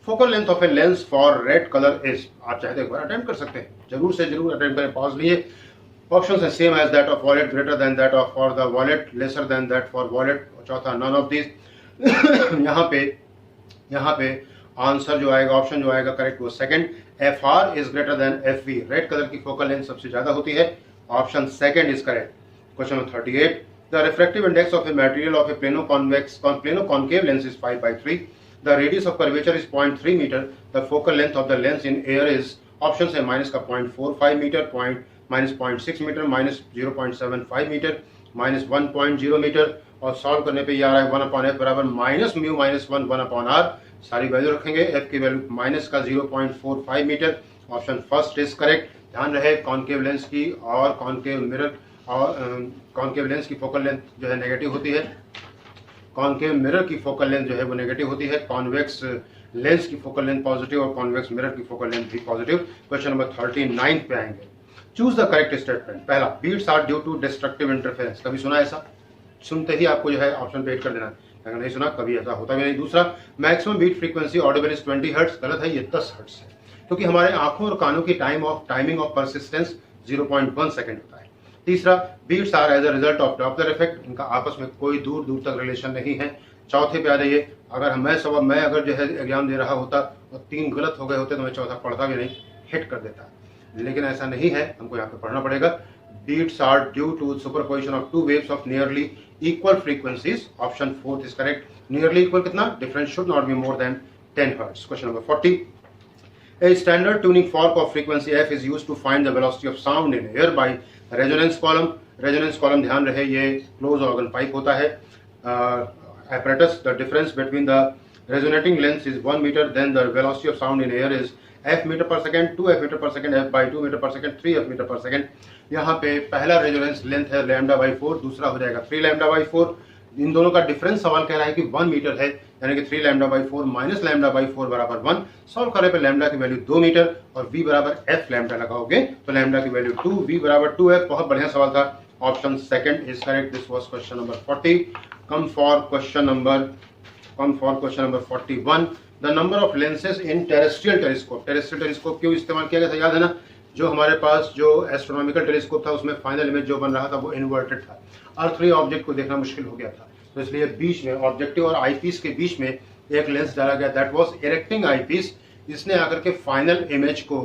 Focal length of a lens for red colour is, आप चाहे तो एक बार अटेम्प्ट कर सकते हैं, जरूर से जरूर अटेम्प्ट करें, पॉज लिए। ऑप्शंस है same as that of violet, greater than that of for the violet, lesser than that for violet, चौथा नन ऑफ दिस। यहाँ पे आंसर जो आएगा, ऑप्शन जो आएगा करेक्ट वो second, FR is greater than FV। Red colour की focal length सबसे ज्यादा होती है, option second is correct. Question number 38, the refractive index of a material of a plano concave lens is 5/3। The radius of curvature is 0.3 metre. The focal length of the lens in air is, option है minus का 0.45 metre, minus 0.6 metre, minus 0.75 metre, minus 1.0 metre. और solve करने पे ये आ रहा है 1/f बराबर minus mu minus 1/r। सारी वैल्यू रखेंगे, f की वैल्यू माइनस का 0.45 metre, option first is correct. ध्यान रहे कॉन्केव लेंस की और कॉन्केव मिरर और कॉन्केव लेंस की फोकल लेंथ जो है नेगेटिव होती है, कॉन्केव मिरर की फोकल लेंथ जो है वो नेगेटिव होती है, कॉन्वेक्स लेंस की फोकल लेंथ पॉजिटिव और कॉन्वेक्स मिरर की फोकल लेंथ भी पॉजिटिव। क्वेश्चन नंबर 39 पे आएंगे। Choose the correct statement. पहला, beats are due to destructive interference. कभी सुना ऐसा? सुनते ही आपको जो है ऑप्शन पे हिट कर देना है, अगर नहीं सुना कभी ऐसा होता भी नहीं। दूसरा, maximum beat frequency audible is 20 hertz. गलत है, ये 10 हर्ट्ज है, क्योंकि हमारे आंखों और कानों की टाइमिंग ऑफ परसिस्टेंस 0.1 सेकंड होता है। तीसरा, beats are as a result of Doppler effect. इनका आपस में कोई दूर दूर तक रिलेशन नहीं है। चौथे पे आ जाइए, अगर मैं अगर जो है एग्जाम दे रहा होता और 3 गलत हो गए होते तो मैं चौथा पढ़ता भी नहीं, हिट कर देता, लेकिन ऐसा नहीं है, हमको यहाँ पे पढ़ना पड़ेगा। Beats are due to superposition of 2 waves of nearly equal frequencies, option fourth is correct. Nearly equal कितना? Difference should not be more than 10 hertz. Question number 40, a standard tuning fork of frequency f is used to find the velocity of sound in air by resonance column। resonance column ध्यान रहे ये close organ pipe होता है। apparatus, the difference between the resonating lengths is 1 meter, then the velocity of sound in air is f meter per second, 2f meter per second, f by 2 meter per second, 3f meter per second। यहाँ पे पहला resonance length है λ/4, दूसरा हो जाएगा 3 λ/4। इन दोनों का difference सवाल कह रहा है कि 1 मीटर है, यानी कि 3 λ/4 माइनस λ/4 बराबर 1। सॉल्व करने पे लैम्डा की वैल्यू 2 मीटर और v बराबर f लैम्डा लगाओगे तो लैम्डा की वैल्यू 2, v बराबर 2f। बहुत बढ़िया सवाल था, option second is correct. This was question number 40। Come for question number 41। The number of lenses in terrestrial telescope. Terrestrial telescope क्यों इस्तेमाल किया गया था याद है ना? जो हमारे पास जो एस्ट्रोनॉमिकल टेलीस्कोप था उसमें फाइनल इमेज जो बन रहा था वो इन्वर्टेड था, अर्थली ऑब्जेक्ट को देखना मुश्किल हो गया था, तो इसलिए बीच में ऑब्जेक्टिव और आईपीस के बीच में एक लेंस डाला गया, दैट वाज इरेक्टिंग आईपीस। इसने आकर के फाइनल इमेज को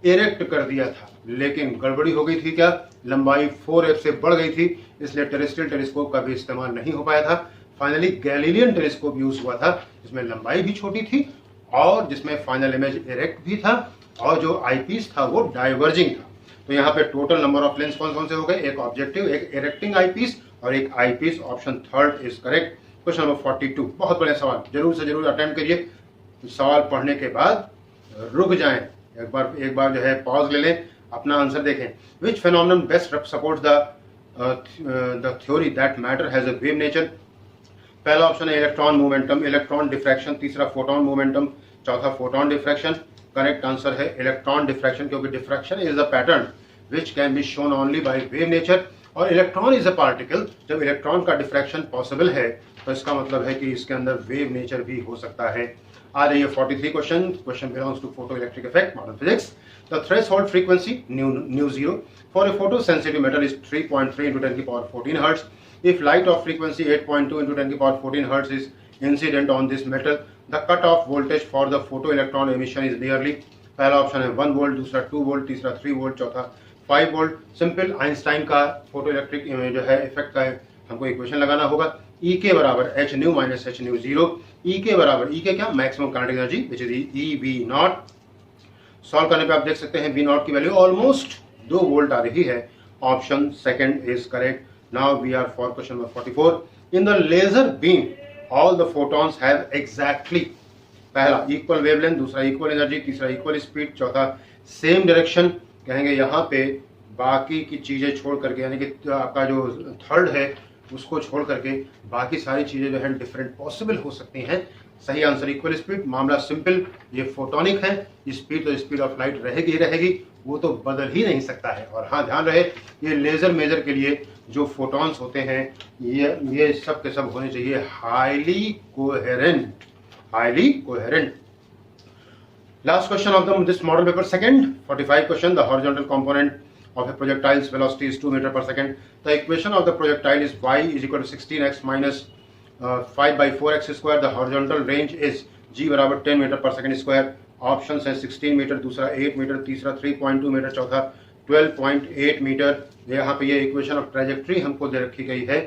इरेक्ट कर दिया था, लेकिन गड़बड़ी हो गई थी, क्या लंबाई 4f से बढ़ गई थी, इसलिए टेरेस्ट्रियल टेलीस्कोप का भी इस्तेमाल नहीं हो पाया था। फाइनली गैलीलियन टेलीस्कोप यूज हुआ था, जिसमें लंबाई भी छोटी थी और जिसमें फाइनल इमेज इरेक्ट भी था और जो आईपीस था वो डाइवर्जिंग था। तो यहाँ पे टोटल नंबर ऑफ लेंस कौन कौन से हो गए? एक ऑब्जेक्टिव, एक इरेक्टिंग आईपीस और एक eyepiece. Option third is correct. Question number 42, बहुत बड़े सवाल, जरूर से जरूर अटेम्प्ट करिए। सवाल पढ़ने के बाद रुक जाएं, एक बार जो है पॉज ले लें, अपना आंसर देखें। Which phenomenon best supports the theory that matter has a wave nature? पहला ऑप्शन है इलेक्ट्रॉन मोमेंटम, इलेक्ट्रॉन डिफ्रैक्शन, तीसरा फोटोन मोमेंटम, चौथा फोटोन डिफ्रैक्शन। करेक्ट आंसर है इलेक्ट्रॉन डिफ्रैक्शन, क्योंकि diffraction is a pattern which can be shown only by wave nature, और electron is a particle. जब electron का diffraction possible है तो इसका मतलब है कि इसके अंदर वेव नेचर भी हो सकता है। आ जाइए 43 question belongs to photoelectric effect, modern physics. The threshold frequency nu zero for a photosensitive metal is 3.3 into 10 की power 14 hertz. If light of frequency 8.2 into 10 की power 14 hertz is incident on this metal, the cut-off voltage for the photoelectron emission is nearly। पहला option है 1 volt, दूसरा 2 volt, तीसरा 3 volt, चौथा 5 volt. Simple Einstein का photo electric जो है effect का हमको इक्वेशन लगाना होगा। E के बराबर h new minus h mu zero. E के बराबर E के क्या, maximum kinetic energy which is E V not. Solve करने पे आप देख सकते हैं V नॉट की वैल्यू ऑलमोस्ट 2 वोल्ट आ रही है। Option second is correct. Now we are for question number 44. In the laser beam, all the photons have exactly, पहला equal wavelength, दूसरा equal energy, तीसरा equal speed, चौथा same direction। कहेंगे यहाँ पे बाकी की चीजें छोड़ करके, यानी कि आपका जो थर्ड है उसको छोड़ करके बाकी सारी चीजें जो है डिफरेंट पॉसिबल हो सकती हैं। सही आंसर इक्वल स्पीड। मामला सिंपल, ये फोटोनिक है, स्पीड तो स्पीड ऑफ लाइट रहेगी, वो तो बदल ही नहीं सकता है। और हाँ, ध्यान रहे, ये लेजर मेजर के लिए जो फोटॉन्स होते हैं ये सब के सब होने चाहिए highly coherent. Last question of this model paper second 45 question. The horizontal component of a projectile's velocity is 2 meter per second. The equation of the projectile is y is equal to 16x minus 5 by 4x square. The horizontal range is g बराबर 10 metre पर second square. Option है 16 metre, दूसरा 8 metre, तीसरा 3.2 metre, चौथा 12.8 metre. यहाँ पे ये equation of trajectory हमको दे रखी गई है,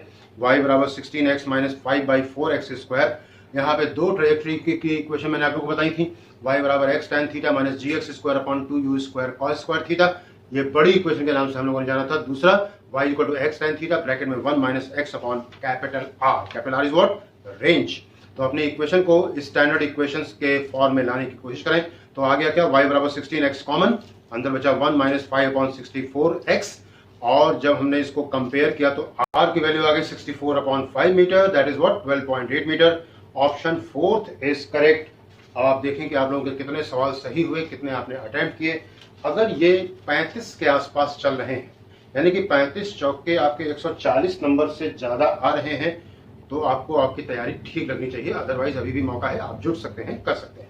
y बराबर 16x minus 5 by 4x square. यहाँ पे दो ट्रेजेक्ट्री की इक्वेशन मैंने आप लोगों को बताई थी, y बराबर x tan theta minus gx square upon 2u square cos square theta. ये बड़ी इक्वेशन के नाम से हम लोगों ने जाना था। दूसरा y equal to x tan theta bracket में 1 minus x upon capital R is what, range. तो अपनी इक्वेशन को स्टैंडर्ड इक्वेशंस के फॉर्म में लाने की कोशिश करें। तो आ गया क्या, y बराबर 16x कॉमन, अंदर बचा 1 माइनस 5 अपॉन 64x, और जब हमने इसको कंपेयर किया तो r की वैल्यू आ गई 64 upon 5 metre, that is what 12.8 metre. Option fourth is correct. अब आप देखें कि आप लोगों के कितने सवाल सही हुए, कितने आपने अटेम्प्ट किए। अगर ये 35 के आसपास चल रहे हैं, यानी कि 35 चौके आपके 140 नंबर से ज्यादा आ रहे हैं, तो आपको आपकी तैयारी ठीक लगनी चाहिए। अदरवाइज अभी भी मौका है, आप जुड़ सकते हैं, कर सकते हैं।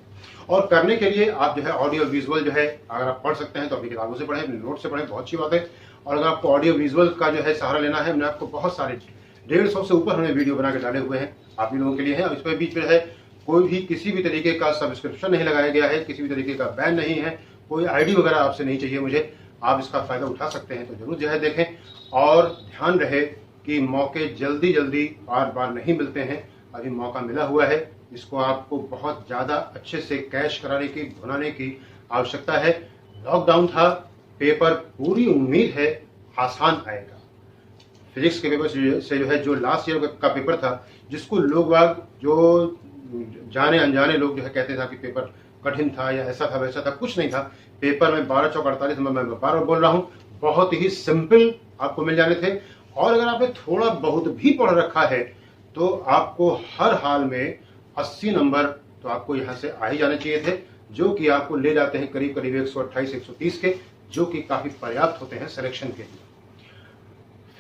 और करने के लिए आप जो है ऑडियो विजुअल जो है अगर आप पढ़ सकते हैं तो अपनी किताबों से पढ़ें, अपने नोट से पढ़ें, बहुत अच्छी बात है। और अगर आपको ऑडियो विजुअल का जो है सहारा लेना है, हमने आपको बहुत सारे 150 से ऊपर हमने वीडियो बना के डाले हुए हैं, आप लोगों के लिए है। और इसमें बीच में है कोई भी किसी भी तरीके का सब्सक्रिप्शन नहीं लगाया गया है, किसी भी तरीके का बैन नहीं है, कोई आईडी वगैरह आपसे नहीं चाहिए मुझे, आप इसका फायदा उठा सकते हैं। तो जरूर जो है देखें, और ध्यान रहे कि मौके जल्दी बार बार नहीं मिलते हैं। अभी मौका मिला हुआ है, इसको आपको बहुत ज़्यादा अच्छे से कैश कराने की, भुनाने की आवश्यकता है। लॉकडाउन था, पेपर पूरी उम्मीद है आसान आएगा। फिजिक्स के पेपर से जो है, जो लास्ट ईयर का पेपर था, जिसको लोग बाग जो जाने अनजाने लोग जो है कहते थे कि पेपर कठिन था या ऐसा था वैसा था, कुछ नहीं था। पेपर में 12 चौक 48 नंबर, मैं बार बोल रहा हूँ, बहुत ही सिंपल आपको मिल जाने थे। और अगर आपने थोड़ा बहुत भी पढ़ रखा है तो आपको हर हाल में 80 नंबर तो आपको यहाँ से आ ही जाने चाहिए थे, जो कि आपको ले जाते हैं करीब 128-130 के, जो कि काफी पर्याप्त होते हैं सिलेक्शन के लिए।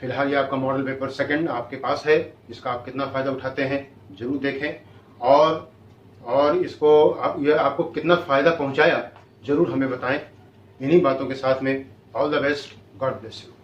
फिलहाल ये आपका मॉडल पेपर सेकंड आपके पास है, इसका आप कितना फायदा उठाते हैं जरूर देखें, और इसको ये आपको कितना फायदा पहुंचाया जरूर हमें बताएं। इन्हीं बातों के साथ में all the best, God bless you.